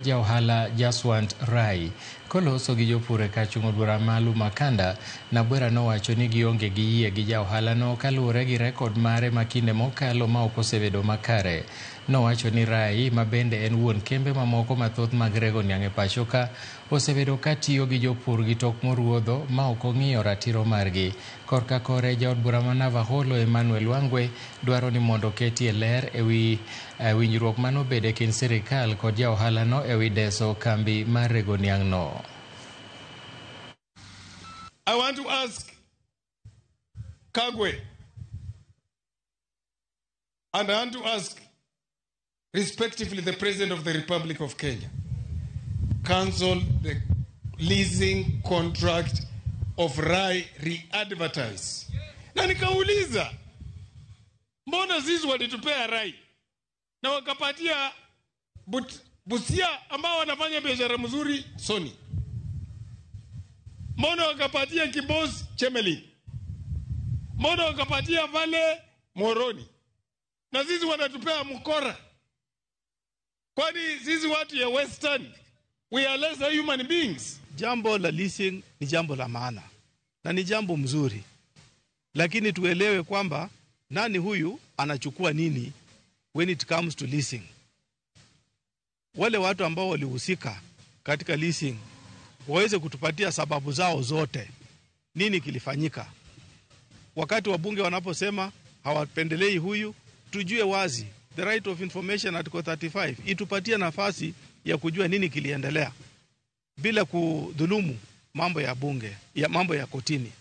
Jaohala Jaswant Rai koloso gi jopur ka chung bura malu Makanda na bwera no wacho ni gionge gi yie gi jaohala no kaluwore gi rekod mare makinde mokalo ma ok osebedo makare. No wacho ni Rai ma bende en wuon kembe mamoko mathoth mag rego niang' e pacho ka osebedo ka tiyo gi jopur gi tok moruodho ma ok ong'iyo ratiro margi. Korka kore jaod bura ma Navaholo Emmanuel Wangwe dwaro ni mondo ketie ler ewi winjruok manobede kind sirikal kod jaohala no ewi deso kambi mar rego niang' no. I want to ask Kagwe and I want to ask respectively the President of the Republic of Kenya, cancel the leasing contract of Rai, re-advertise. Na nikauliza, mbona sisi walitupea Rai na wakapatia Busia ambao wanafanya biashara mzuri Sony? Mbona wakapatia Kibos Chemelin? Mbona wakapatia Vale Moroni? Na sisi wanatupea Mkora? Kwani sisi watu ya Western, we are lesser human beings? Jambo la leasing ni jambo la maana na ni jambo mzuri, lakini tuelewe kwamba nani huyu anachukua nini when it comes to leasing. Wale watu ambao walihusika katika leasing waweze kutupatia sababu zao zote, nini kilifanyika. Wakati wabunge wanaposema hawapendelei huyu, tujue wazi the right of information article 35 itupatie nafasi ya kujua nini kiliendelea bila kudhulumu mambo ya bunge, ya mambo ya kotini.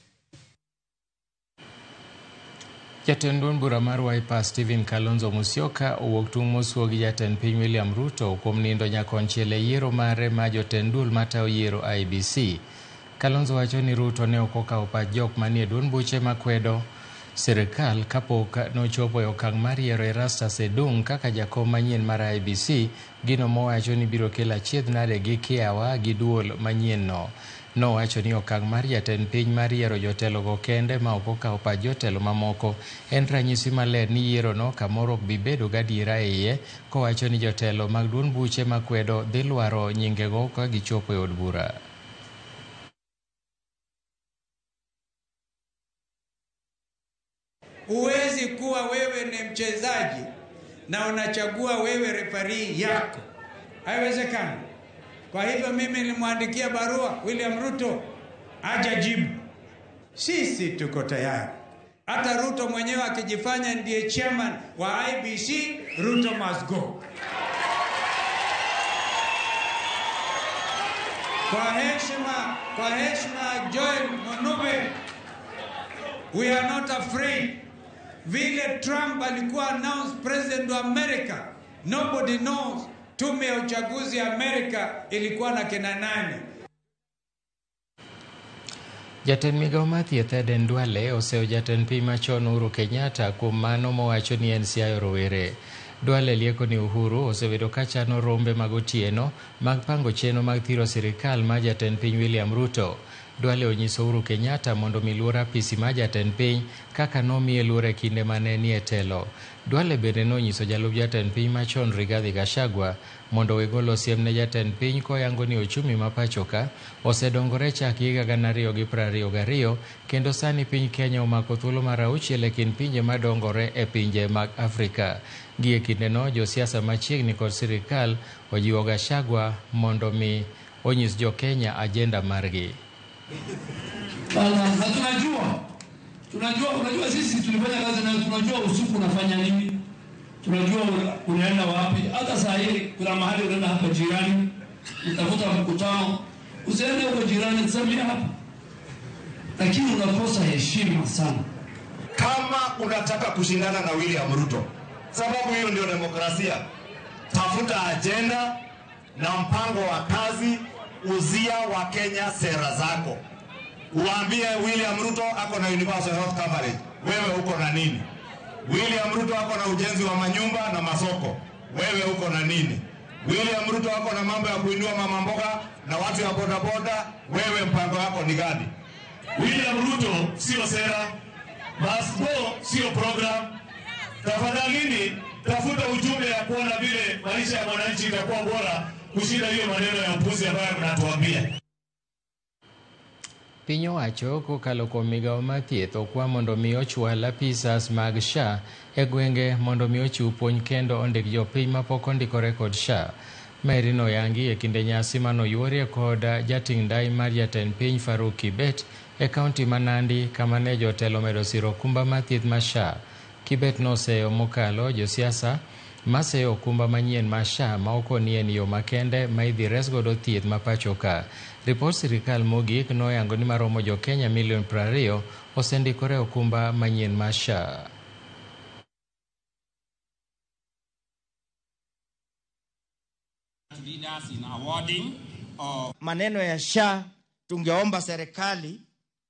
Jatend bura mar Wiper Stephen Kalonzo Musyoka owuok tung' mosuo gi jatend piny William Ruto kuom nindo nyakonchiel e yiero mare ma jotend duol matayo yiero IEBC. Kalonzo wacho ni Ruto ne ok okawo pach jok manie duond buche makwedo sirikal kapok nochopo e okang' mar yiero Erastus Edung kaka jakom manyien mar IEBC, gino mowacho ni biro kelo achiedh nade gi kiawa gi duol manyien no. Nowacho ni okang' mar jatend piny mar yiero jotelo go kende ma ok okawo pach jotelo mamoko en ranyisi maler ni yiero no kamoro ok bi bedo gadiera e iye, kowacho ni jotelo mag duond buche makwedo dhi lwaro nyingego ka gichopo e od bura. Huwezi kuwa wewe ni mchezaji na unachagua wewe refarii yako. Haiwezekani. Kwa hivyo mimi nilimwandikia barua William Ruto, hajajibu. Sisi tuko tayari. Hata Ruto mwenyewe akijifanya ndiye chairman wa IEBC, Ruto must go. Kwa heshima Joel Monube, we are not afraid. Vile Trump alikuwa announced president wa America, nobody knows tume ya uchaguzi ya Amerika ilikuwa na kina nani. Jatend migao mathieth Aden Duale oseo jatend piny machon Uhuru Kenyatta kuom mano mowacho ni en siayo rowere. Duale lieko ni Uhuru osebedo ka chano rombe mag otieno mag pango chenro mag thiro sirikal ma jatend piny William Ruto. Duale onyiso Uhuru Kenyatta mondo mi luor apisi ma jatend piny kaka nomiye luor e kinde mane ni e telo. Duale bende nonyiso jalup jatend piny machon Rigathi Gachagua mondo wegolo siem ne jatend piny koyango ni ochumi ma pachoka osedongore chak higa 2022 kendo sani piny Kenya omako thuolo mar 6 e kind pinje madongore e pinje mag Afrika. Gie kinde no josiasa machiegni kod sirikal ojiwo Gachagua mondo mi onyis jo Kenya ajenda margi. Tunajua sisi tulifanya kazi na tunajua usiku unafanya nini. Tunajua unaenda wapi. Hata saa hii kuna mahali unaenda hapa jirani, utafuta mkutano, usiende huko jirani tsamia hapa. Lakini unakosa heshima sana. Kama unataka kushindana na William Ruto, sababu hiyo ndio demokrasia. Tafuta agenda na mpango wa kazi, uzia wa Kenya sera zako. Uambie William Ruto ako na universal health coverage, wewe uko na nini? William Ruto ako na ujenzi wa manyumba na masoko, wewe uko na nini? William Ruto ako na mambo ya kuinua mama mboga na watu ya boda boda, wewe mpango wako ni gani? William Ruto sio sera, Basbo sio program. Tafadhalini tafuta ujumbe ya kuona vile maisha ya mwananchi itakuwa bora kushinda hiyo maneno ya upuzi ambayo mnatuambia. Piny owacho kokalo kuom migawo mar thieth okwa mondo mi ochwal apisas mag SHA e gwenge mondo mi ochiw puonj kendo ondik jopiny mapok ondikore kod SHA. Meri noyangi e kinde nyasi manoyuorie kod jating' ndai mar jatend piny Faruk Kibet e kaunti ma Nandi kama ne jotelo medo siro okumba mar thieth mar SHA. Kibet noseyo mokalo josiasa maseyo okumba manyien mar SHA ma ok onien yo makende ma idhi res godo thieth ma pacho ka. Ripot sirikal mogik noyango ni maromo jo Kenya milion 20 osendikore okumba manyien mar SHA. Maneno ya SHA, tungeomba serikali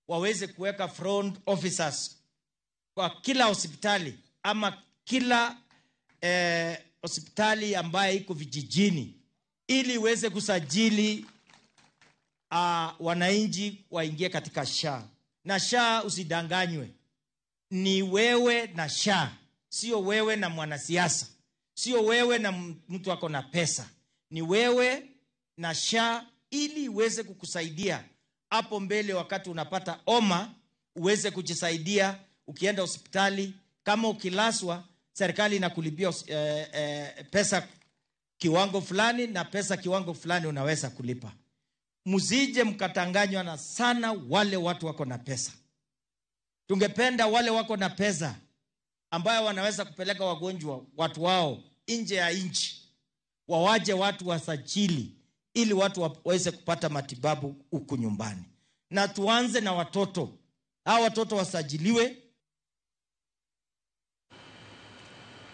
waweze kuweka front officers kwa kila hospitali ama kila hospitali ambaye iko vijijini ili iweze kusajili wananchi waingie katika SHA. Na SHA usidanganywe, ni wewe na SHA, sio wewe na mwanasiasa, sio wewe na mtu wako na pesa, ni wewe na SHA ili iweze kukusaidia hapo mbele wakati unapata homa uweze kujisaidia. Ukienda hospitali kama ukilaswa, serikali inakulipia pesa kiwango fulani na pesa kiwango fulani unaweza kulipa. Msije mkatanganywa na sana wale watu wako na pesa. Tungependa wale wako na pesa ambayo wanaweza kupeleka wagonjwa watu wao nje ya nchi, wawaje watu wasajili ili watu waweze kupata matibabu huku nyumbani. Na tuanze na watoto. Hao watoto wasajiliwe.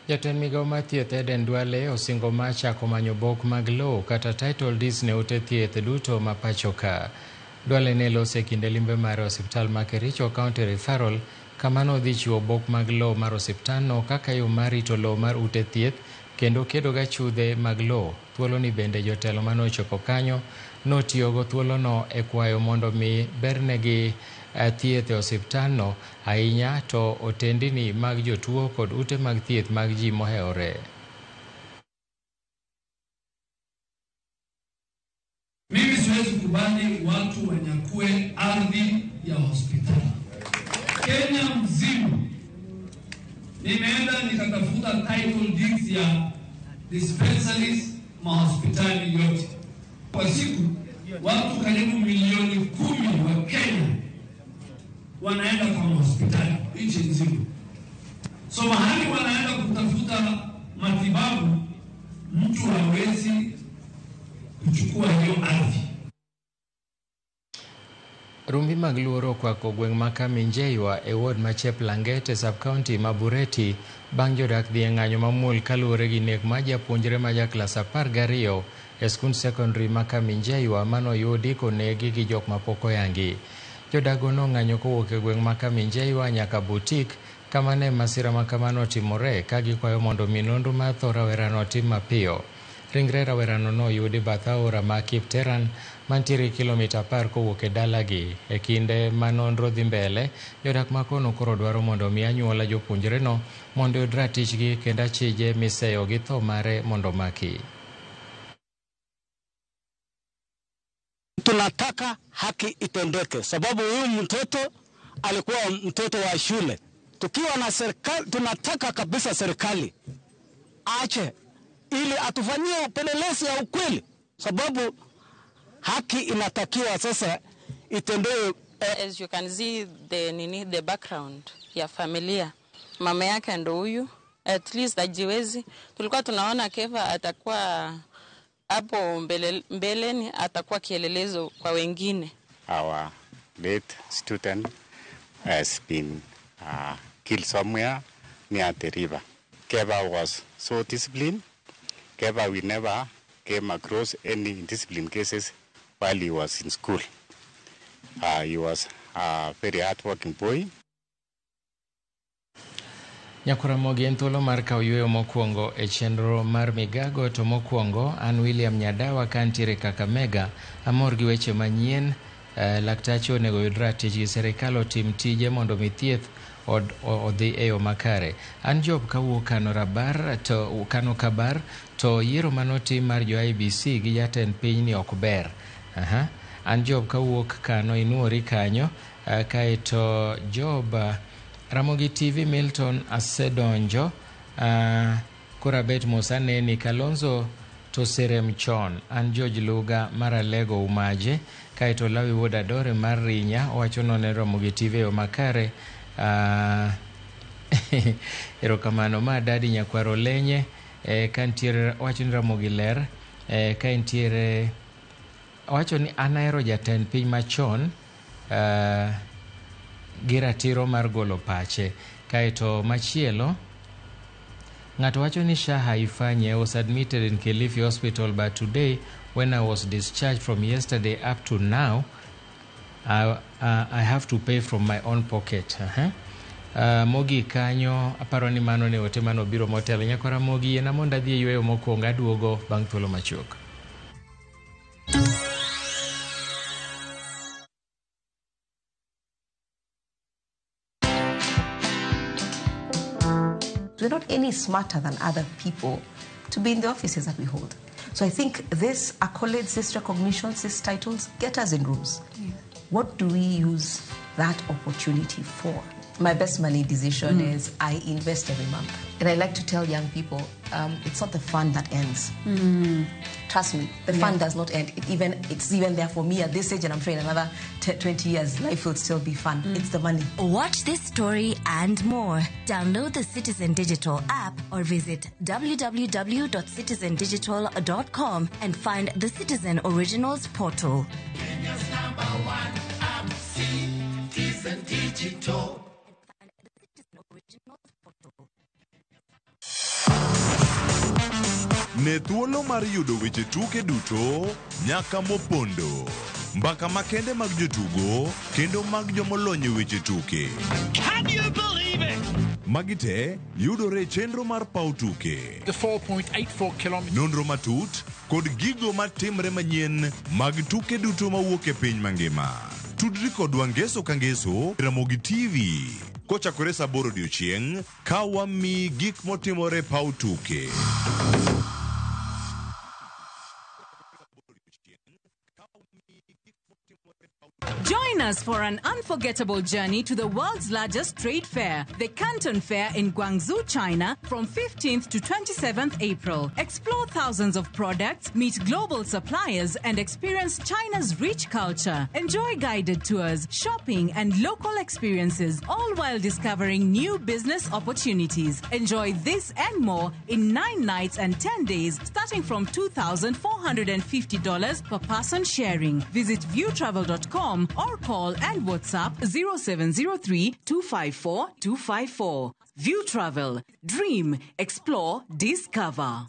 Jatend migawo mar thieth Eden Duale osingo mar chako manyo obok mag lowo kata title deeds ne ute thieth duto ma pacho ka. Duale ne lose e kinde limbe mar osiptal ma Kericho County Referral kama nodhi chiwo obok mag lowo mar osiptalno kaka yo mar rito lowo mar ute thieth kendo kedo ga chudhe mag lowo. Thuolo ni bende jotelo manochopo kanyo notiyogo thuolono e kwayo mondo mi bernegi thieth e osiptalno, ahinya to otendini mag jotuo kod ute mag thieth mag ji moheore. Mimi siwezi kubali watu wanyakue ardhi ya hospitali. Kenya mzima nimeenda nikatafuta title deeds ya dispensaries mahospitali yote. Kwa siku watu karibu milioni 10 wa Kenya wanaenda kwa hospitali nchi nzima. So mahali wanaenda kutafuta matibabu, mtu hawezi kuchukua hiyo ardhi. Rumbi mag luoro kwako gweng' ma Kaminjeywa e ward ma Cheplanget e sub-county ma Bureti bang' jodak dhi e ng'anyo mamuol kaluwore gi nek ma japuonjre ma jaklas 12 e skund secondary ma Kaminjeywa manoyudi konegi gi jok mapok oyangi. Jodago nong'anyo kowuok e gweng' ma Kaminjeywa nyaka Butik kama ne masira ma kamano timore ka gikwayo mondo mi nonro mar tho rawerano tim mapiyo. Ringre rawerano noyudi bath aora ma Kipteran mantiere kilomita 10 kowuok e dalagi. E kinde ma nonro dhi mbele, jodak ma kono koro dwaro mondo mi anyuola jopuonjreno mondo oyud ratichgi kendo achije miseyo gi tho mare mondo maki. Tunataka haki itendeke sababu huyu mtoto alikuwa mtoto wa shule. Tukiwa na serikali, tunataka kabisa serikali ache ili atufanyie upelelezi ya ukweli sababu haki inatakiwa sasa itendewe. As you can see the background ya familia, mama yake ndo huyu, at least ajiwezi. Tulikuwa tunaona Keva atakuwa hapo mbeleni, atakuwa kielelezo kwa wengine. Our late student has been killed somewhere near the river. Keva was so disciplined. Keva, we never came across any discipline cases while he was in school. He was a very hard-working boy. Nyakuramogi en thuolo mar kawo yueyo mokwongo e chenro mar migago to mokwongo an William Nyadawa kantiere Kakamega amor gi weche manyien. Laktache onego yud ratich gi serikal otim tije mondo mi thieth odhi e yo makare. An Job kawuok kano kabar to yiero manotim mar jo IBC gi jatend piny ni ok ber. An Job kawuok kano inuori kanyo. Kaeto Job Ramogi TV Milton asedonjo. Kurabet Mosaneni Kalonzo to serem chon. An George Luga maralego umaje. Kaeto Lawi Woda Dore mar Rinya wacho none Ramogi TV yo makare. Erokamano ma dadi nyakwaro lenye. Kantiere wacho ni Ramogi ler. Kantiere wacho ni anaero jatend piny machon gi ratiro mar golo pache. Kaeto machielo ng'ato wacho ni SHA haifanye. I was admitted in Kilifi Hospital but today when I was discharged from yesterday up to now I have to pay from my own pocket. Mogi kanyo aparo ni mano ne ote mano biro motelo. Nyakwara Mogi ena monda dhi yweyo mokwongo aduogo bang' thuolo machuok. We're not any smarter than other people to be in the offices that we hold. So I think this accolades, this recognitions, these titles get us in rooms. Yes. What do we use that opportunity for? My best money decision is I invest every month. And I like to tell young people, it's not the fun that ends. Trust me, the fun does not end. It's even there for me at this age, and I'm sure in another 20 years, life will still be fun. It's the money. Watch this story and more. Download the Citizen Digital app or visit www.citizendigital.com and find the Citizen Originals portal. Kenya's #1 app, Citizen Digital. Ne thuolo mar yudo weche tuke duto nyaka mopondo. Mbaka makende mag jotugo kendo mag jomolony weche tuke. Can you believe it? Magite yudore chenro mar pau tuke. The 4.84 kilometers. Nonro matut kod gigo matimre manyien mag tuke duto mawuok e piny mangima. Tudri kodwa ngeso ka ngeso Ramogi TV. Kochakore saa 8 odiechieng' ka wami gik motimore pau tuke. Join us for an unforgettable journey to the world's largest trade fair, the Canton Fair in Guangzhou, China, from 15th to 27th April. Explore thousands of products, meet global suppliers, and experience China's rich culture. Enjoy guided tours, shopping, and local experiences, all while discovering new business opportunities. Enjoy this and more in 9 nights and 10 days, starting from $2,450 per person sharing. Visit viewtravel.com or call and WhatsApp 0703 254 254. View Travel. Dream, explore, discover.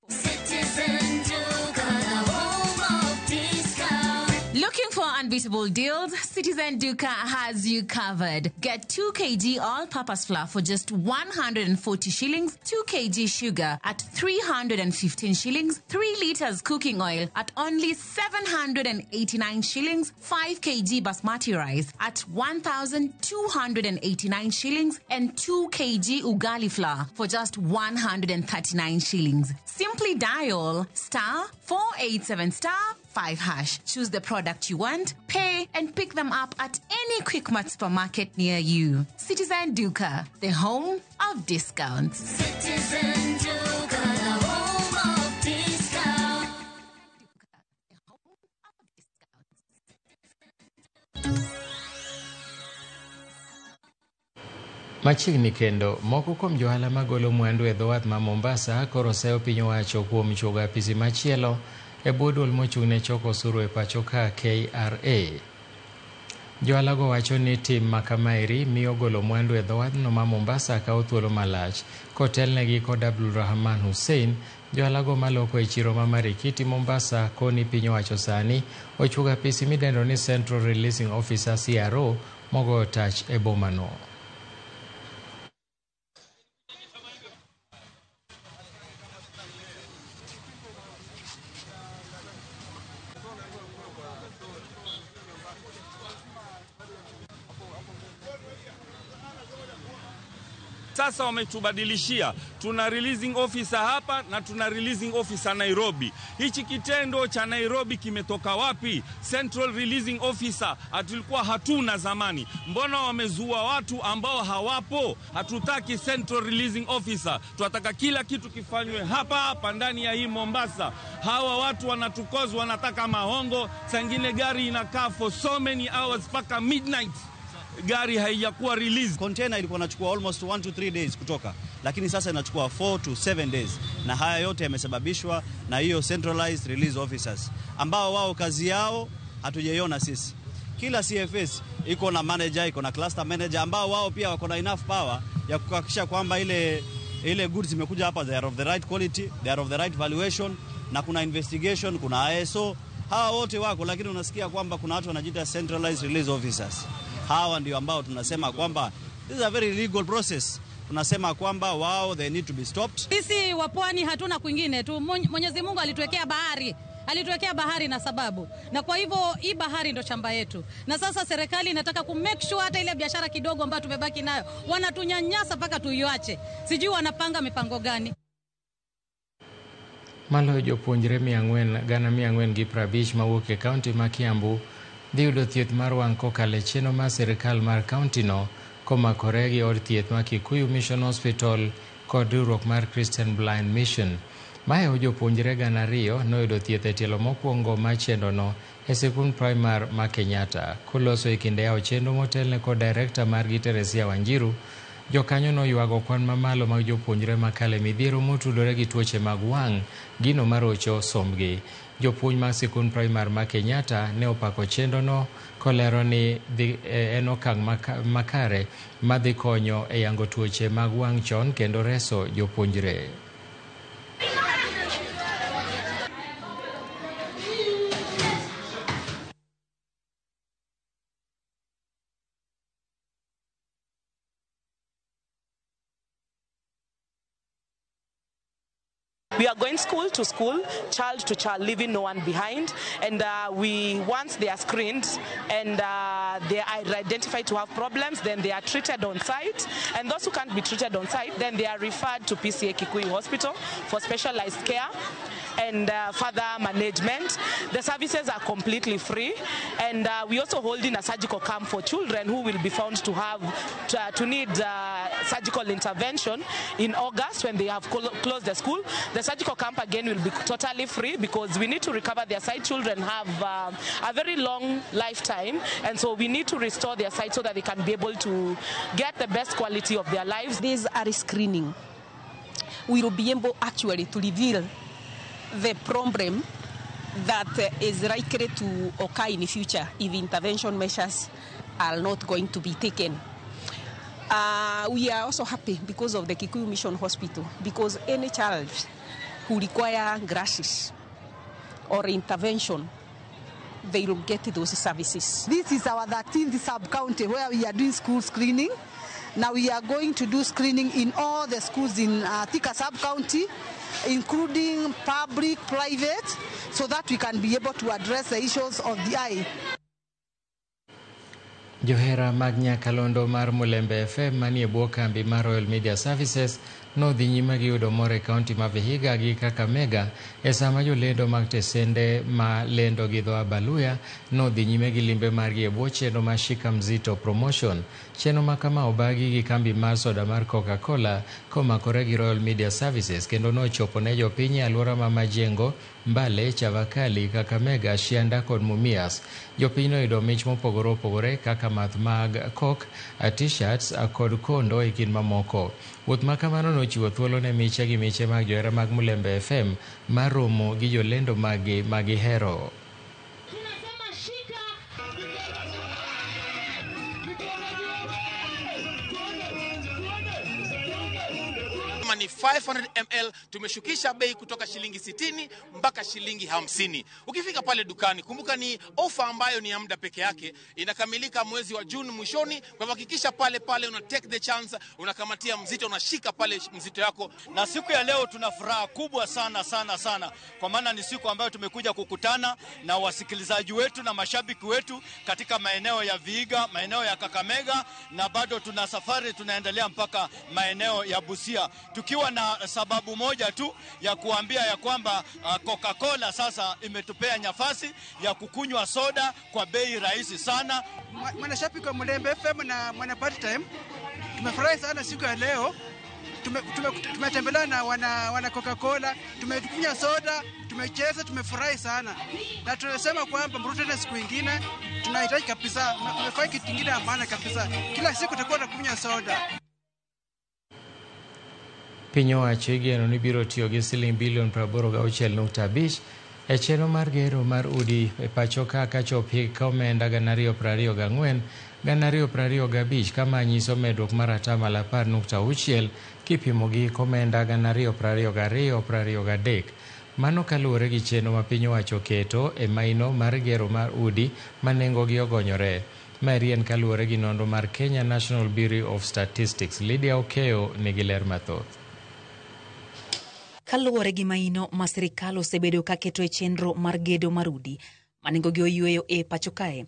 Citizen Duka, the home of discount. Looking for unbeatable deals? Citizen Duka has you covered. Get 2 kg all-purpose flour for just 140 shillings, 2 kg sugar at 315 shillings, 3 liters cooking oil at only 789 shillings, 5 kg basmati rice at 1,289 shillings, and 2 kg ugali flour for just 139 shillings. Simply dial *487*5#. Choose the product you want, pay, and pick them up at any Quickmart supermarket near you. Citizen Duka, the home of discounts. Citizen Duka, the home of discounts. Machiegni kendo, moko kuom johala magolo mwandu e dhowath ma Mombasa koro seyo piny owacho kuom chuogo apisi machielo e bwo duol mochung'ne choko osuru e pacho ka KRA. Johalago wacho ni tim makamaeri miyo golo mwandu e dhowadhno ma Mombasa kawo thuolo malach. Kotelnegi kod Abdulrahman Hussein, johalago maloko e chiro ma Marikiti Mombasa koni piny owacho sani ochuogo apisi midendo ni Central Releasing Officer CRO mogoyo tach e bomano. Sasa wametubadilishia, tuna releasing officer hapa na tuna releasing officer Nairobi. Hichi kitendo cha Nairobi kimetoka wapi? Central releasing officer tulikuwa hatuna zamani. Mbona wamezua watu ambao hawapo? Hatutaki central releasing officer, tunataka kila kitu kifanywe hapa ndani ya hii Mombasa. Hawa watu wanatukoza, wanataka mahongo. Sangine gari inakaa for so many hours paka midnight, gari haijakuwa release. Container ilikuwa inachukua almost 1 to 3 days kutoka, lakini sasa inachukua 4 to 7 days, na haya yote yamesababishwa na hiyo centralized release officers ambao wao kazi yao hatujaiona sisi. Kila CFS iko na manager, iko na cluster manager ambao wao pia wako na enough power ya kuhakikisha kwamba ile goods zimekuja hapa, they are of the right quality, they are of the right valuation, na kuna investigation, kuna ISO, hawa wote wako. Lakini unasikia kwamba kuna watu wanajiita centralized release officers. Hawa ndio ambao tunasema kwamba this is a very legal process. Tunasema kwamba wao they need to be stopped. Sisi wa pwani hatuna kwingine tu. Mwenyezi Mungu alituwekea bahari na sababu, na kwa hivyo hii bahari ndo shamba yetu, na sasa serikali inataka ku make sure hata ile biashara kidogo ambayo tumebaki nayo wanatunyanyasa mpaka tuiache. Sijui wanapanga mipango gani. Malo jopuonjre 450 mawuok e kaunti ma Kiambu dhi yudo thieth mar wang' kokalo e chenro mar sirikal mar kaunti no komakore gi od thieth ma Kikuyu Mission Hospital kod riwruok mar Christian Blind Mission. Mae jopuonjre 200 noyudo thieth e tielo mokwongo ma chenro no e sikund primar ma Kenyatta. Koloso e kinde yawo chenro motelne kod director mar Teresia Wanjiru, jokanyo no yuago kwan mamalo mag jopuonjre makale midhiero motudore gi tuoche mag wang', gino marocho sombgi. Jopuonj mag sikund primar ma Kenyatta ne opako chenro no kolero ni en okang' makare madhi konyo e yango tuoche mag wang' chon kendo reso jopuonjre. We are going school to school, child to child, leaving no one behind. And once they are screened and they are identified to have problems, then they are treated on site. And those who can't be treated on site, then they are referred to PCA Kikuyu Hospital for specialized care and further management. The services are completely free. And we also hold in a surgical camp for children who will be found to need surgical intervention in August when they have closed the school. The surgical camp again will be totally free because we need to recover their sight. Children have a very long lifetime, and so we need to restore their sight so that they can be able to get the best quality of their lives. This early screening will be able actually to reveal the problem that is likely to occur in the future if intervention measures are not going to be taken. We are also happy because of the Kikuyu Mission Hospital, because any child who require glasses or intervention, they will get those services. This is our 13th sub-county where we are doing school screening. Now we are going to do screening in all the schools in Thika sub-county, including public, private, so that we can be able to address the issues of the eye. Johera mag Nyakalondo mar Mulembe FM manie bwo kambi mar Royal Media Services nodhi nyime gi yudo more kaunti ma Vihiga gi Kakamega e sama jolendo mag tesende ma lendo gi dho Abaluya nodhi nyime gi limbe margi e bwo chenro mar Shika Mzito Promotion. Chenro ma kama obagi gi kambi mar soda mar Coca-Cola komakore gi Royal Media Services kendo nochopo ne jopiny e alwora ma Majengo, Mbale, Chavakali, Kakamega, Shianda kod Mumias. Jopiny noyudo mich mopogore opogore kaka math mag Coke, t-shirts kod kondo e kind mamoko. Wuoth ma kamano nochiwo thuolo ne miche gi miche mag johera mag Mulembe FM mar romo gi jolendo magihero. 500 ml tumeshukisha bei kutoka shilingi 60 mpaka shilingi 50. Ukifika pale dukani, kumbuka ni ofa ambayo ni ya muda peke yake, inakamilika mwezi wa Juni mwishoni. Kwa hakikisha pale una take the chance, unakamatia mzito, unashika pale mzito yako. Na siku ya leo tuna furaha kubwa sana kwa maana ni siku ambayo tumekuja kukutana na wasikilizaji wetu na mashabiki wetu katika maeneo ya Vihiga, maeneo ya Kakamega, na bado tuna safari tunaendelea mpaka maeneo ya Busia, tukiwa na sababu moja tu ya kuambia ya kwamba Coca-Cola sasa imetupea nafasi ya kukunywa soda kwa bei rahisi sana. Mwanashabiki wa Mlembe FM na mwana Party Time, tumefurahi sana siku ya leo. Tumetembelewa na wana Coca-Cola, tumekunywa soda, tumecheza, tumefurahi sana. Na tunasema kwamba mruto na siku nyingine tunahitaji kabisa, tumefanya kitu kingine maana kabisa. Kila siku tutakuwa tunakunywa soda. Piny owacho igeno ni biro tiyo gi siling bilion 86.5 e chenro mar gero mar udi e pacho ka chop hik omenda 2024 2025 kama nyiso medruok mar atamalo 10.6 kipimo gi omenda 2022-2023. Mano kaluwore gi chenro ma piny owacho keto e maino mar gero mar udi ma nengogi ogonyore. Marien kaluwore gi nonro mar Kenya National Bureau of Statistics. Lydia Okeo nigi ler mathoth. Kaluwore gi maino ma sirikal osebedo ka keto e chenro mar gedo mar udi ma nengogi oyueyo e pacho kae,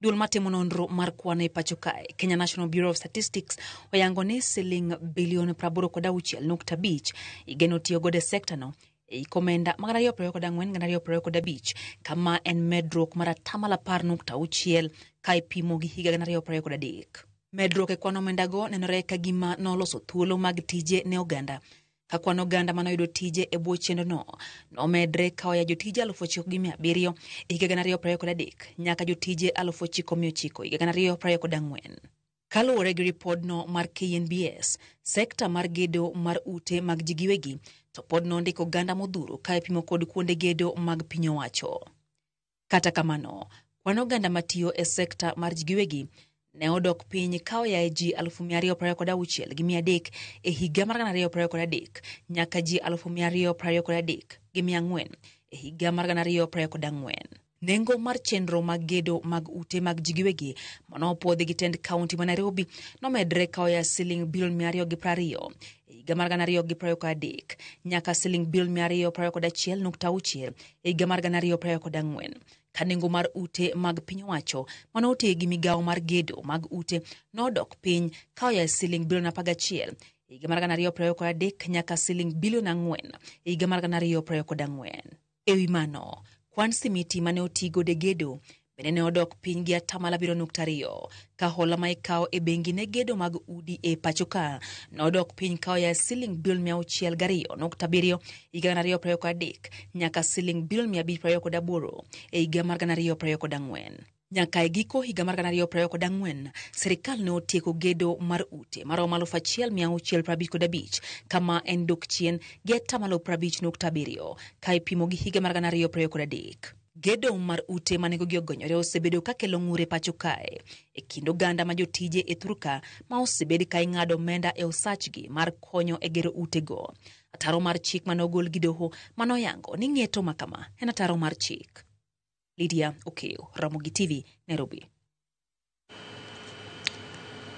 duol matimo nonro mar kwan e pacho kae, Kenya National Bureau of Statistics, oyango ni siling bilion 86.5 igeno tiyo godo e sekta no e komenda 2024-2025 kama en medruok mar atamalo 10.6 ka ipimo gi higa 2023. Medruok e kwan omendago nenore ka gima noloso thuolo mag tije ne oganda, ka kwan oganda manoyudo tije e bwo chenro no nomedre ka oya jotije 9,700 e higa 2023 nyaka jotije 9,900 e higa 2024. Kaluwore gi ripodno mar KNBS, sekta mar gedo mar ute mag ji giwegi to pod nondiko oganda modhuro ka ipimo kod kuonde gedo mag piny owacho. Kata kamano, kwan oganda matiyo e sekta mar ji giwegi ne odok piny ka oya ji 226,300 e higa mar 2023 nyaka ji 223,400 e higa mar 2024. Nengo mar chenro mag gedo mag ute mag ji giwegi manopuodhi gi tend kaunti ma Nairobi nomedre ka oya siling bilion 220 e higa mar 2023 nyaka siling bilion 221.6 e higa mar 2024. Ka nengo mar ute mag piny owacho manotii gi migawo mar gedo mag ute nodok piny ka oya siling bilion 11 e higa mar 2023 nyaka siling bilion 4 e higa mar 2024. Ewi mano, kwan simiti mane otigo de gedo bende ne odok piny gi atamalo 7.2 ka hola ma ikawo e bengi ne gedo mag udi e pacho ka nodok piny ka oya siling bilion 602.7 e higa 2023 nyaka siling bilion 528 e higa mar 2024. Nyaka e giko higa mar 2024, serikal ne otieko gedo mar ute maromo 1,655 kama en dok chien gi atamalo 50.7 ka ipimo gi higa mar 2023. Gedo mar ute ma nengogi ogonyore osebedo ka kelo ng'ure pacho kae e kind oganda ma jotije e thurka ma osebedi ka ing'ado omenda e osachgi mar konyo e gero utego. Ataro mar chik manogol gi doho manoyango ni ng'eto makama en ataro mar chik. Lydia Okeo, Ramogi TV, Nairobi.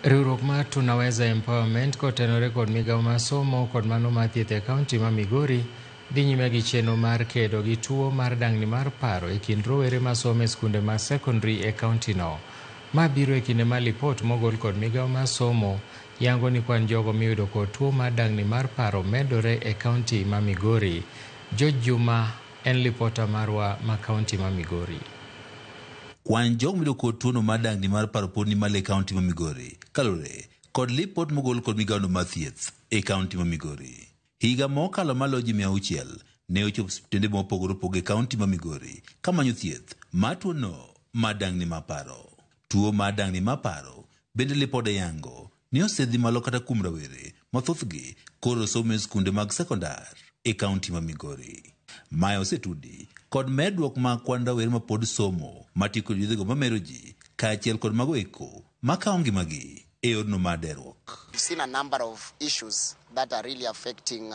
Riwruok mar Tunaweza Empowerment kotenore kod migawo mar somo kod mano mar thieth e kaunti ma Migori dhi nyime gi chenro mar kedo gi tuo mar dang'ni mar paro e kind rowere masomo e skunde mag secondary e kaunti no. Ma biro e kinde ma lipot mogol kod migawo mar somo yango ni kwan jogo miyudo kod tuo mar dang'ni mar paro medore e kaunti ma Migori. George Juma en lipota marwa ma kaunti ma Migori. Kwan jogo miyudo kod tuo mar dang'ni mar paro pod ni malo e kaunti ma Migori kalore kod lipot mogol kod migawo mar thieth e kaunti ma Migori. Higa mokalo malo ji 600 ne ochopo osiptende mopogore opogore e kaunti ma Migori kamanyo thieth mar tuono mar dang'ni mar paro. Tuo mar dang'ni mar paro bende lipode yango ni osedhi malo kata kuom rawere mathothgi koro somo e skunde mag sekondar e kaunti ma Migori. Mae osetudi kod medruok mag kwan rawere ma pod somo matiko yedhego mamero ji kaachiel kod mago eko makawo ngimagi e odno mar deruok. We've seen a number of issues that are really affecting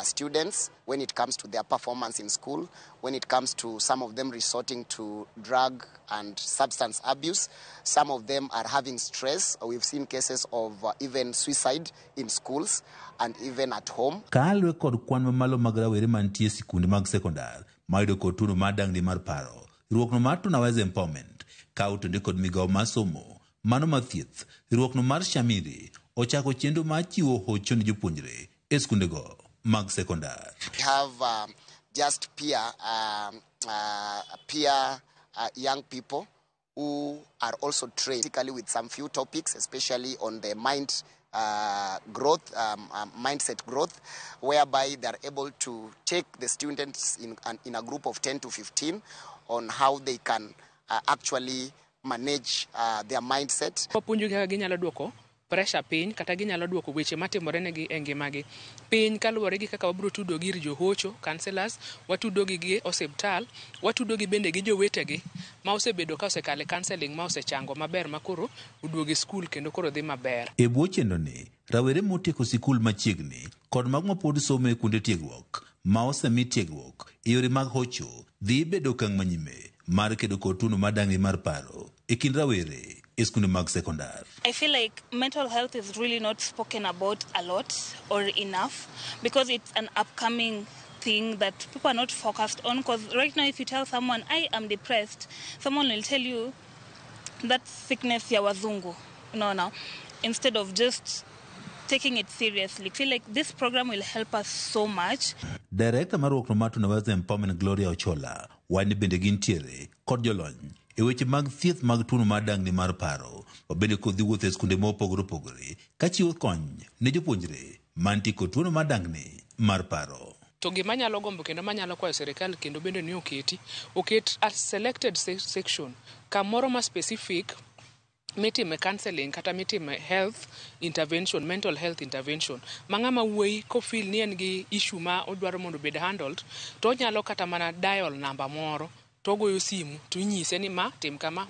students when it comes to their performance in school, when it comes to some of them resorting to drug and substance abuse. Some of them are having stress. We've seen cases of even suicide in schools and even at home. Kalwe kod kwan mamalo mag rawere mantie sikunde mag sekondar mayudo kod tuno madangni mar paro. Ruokno mar Tunaweza Empowerment kautonde kod migao mar somo mano mathieth. Ruokno mar Shamiri ochako chenro mar chiwo hocho ne jopuonjre e skundego mag sekondar. We have just peer young people who are also trained basically with some few topics, especially on the growth, mindset growth, whereby they're able to take the students in a group of 10 to 15 on how they can actually manage their mindset. Pressure piny kata ginyalo duoko weche matimore negi e ngimagi piny kaluwore gi kaka wabiro tudo gi johocho counselors, watudo gi osiptal, watudo gi bende gi jowetegi ma osebedo ka osekale counseling ma osechango maber makoro uduogi skul kendo koro dhi maber. E bwo chenro ni rawere motieko sikul machiegni kod mag mapod somo e kuonde tiegruok ma osemi tiegruok e yore mag hocho dhi bedo okang' manyime mar kedo kod tuno madang'ni mar paro e kind rawere. I feel like mental health is really not spoken about a lot or enough because it's an upcoming thing that people are not focused on. Because right now, if you tell someone, I am depressed, someone will tell you that sickness ya wazungu. No. Instead of just taking it seriously, I feel like this program will help us so much. Director Maruok Nomatu Tunaweza Empowerment Gloria Ochola, wani bende gintiere, kod jolony. E weche mag thieth mag tuno madang'ni mar paro wabende kodhi wuotho e skunde mopogore opogore kachiwo kony ne jopuonjre mantie kod tuno madang'ni mar paro. To gima nyalo gombo kendo manyalo kwayo sirikal kendo bende ni oket a selected section kamoro ma specific mitime counseling kata mitime health intervention, mental health intervention. Mang'ama wuoyi ko feel ni en gi issue ma odwaro mondo bed handled to nyalo kata mana dial number moro togoyo simu to nyise ni ma tim kama.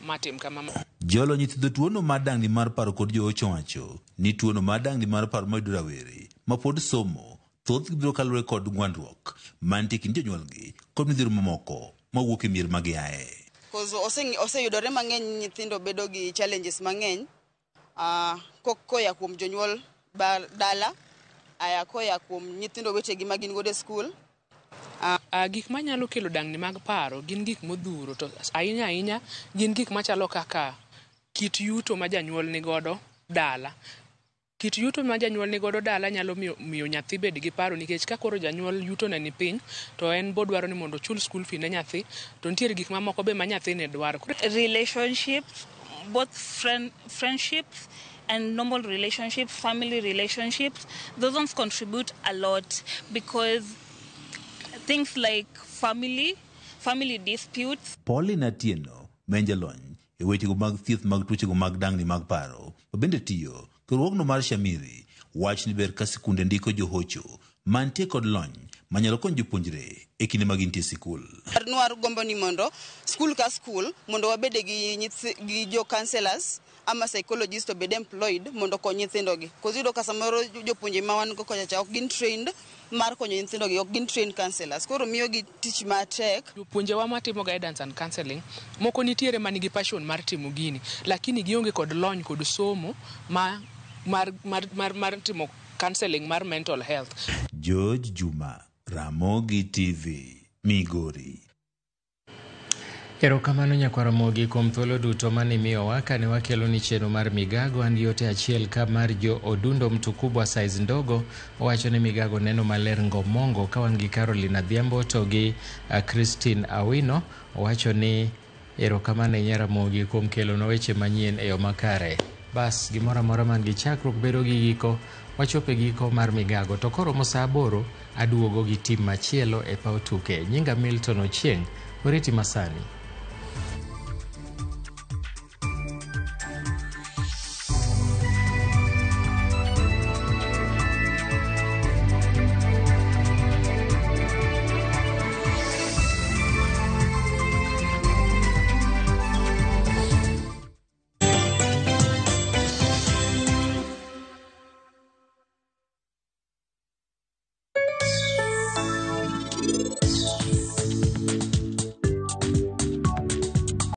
Jolo nyithindo tuono madang'ni mar paro kod joocho wacho ni tuono madang'ni mar paro mayudo rawere ma pod somo thoth gibiro kalore kod gwandruok mantie kind jonyuolgi kod midhiero mamoko mawuok e mier magiaye. Oseyudore mang'eny nyithindo bedo gi challenges mang'eny koya kuom jonyuol dala aya koya kuom nyithindo wetegi magin godo e skul. Gik manyalo kelo dang'ni mag paro gin gik modhuro to ahinya gin gik machalo kaka kit yuto ma janyuol ni godo dala. Kit yuto ma janyuol ni godo dala nyalo miyo nyathi bed gi paro nikech ka koro janyuol yuto ne ni piny to en bo dwaro ni mondo chul school fee ne nyathi to nitiere gik mamoko be ma nyathi ne dwaro. Relationships, both friendships and normal relationships, family relationships, those ones contribute a lot because things like family disputes. Pauline Atieno, menjalony e wechego mag thieth mag tuochego mag dang'ni mag paro, bende tiyo Ruokno mar Shamiri wach ni ber ka sikunde ndiko johocho mantie kod lony manyalo konyo jopuonjre e kinde mag intie sikul. Nwar gombo ni mondo skul ka skul mondo wabede gi jo counselors ama psychologist obed employed mondo konyo nyithindogi. Kozido ka samoro jopuonje ma wan go kocha ok gin trained mar konyo nyithindogi, ok gin trained counselors. Koro miyo gi tich matek. Jopuonje wa matimo guidance and counseling moko nitiere manigi passion mar timo gini lakini gionge kod lony kod somo mar timo counseling mar mental health. George Juma, Ramogi TV, Migori. Erokamano Nyakwaramogi kuom thuolo duto mane miyowa kane wakelo ni chenro mar Migago and yote achiel ka mar jo Odundo Mtukubwa size ndogo wacho ni Migago neno maler Ngomongo ka wan gi Carolina Dhiambo to gi Christine Awino wacho ni erokamano Nyaramogi kuom kelo na weche manyien e yo makare. Bas gimora mora man gi chakruok bedo gi giko wachope giko mar Migago to koro saa 8 aduogo gi tim machielo e paw tuke. Nyinga Milton Ochieng, oriti masani.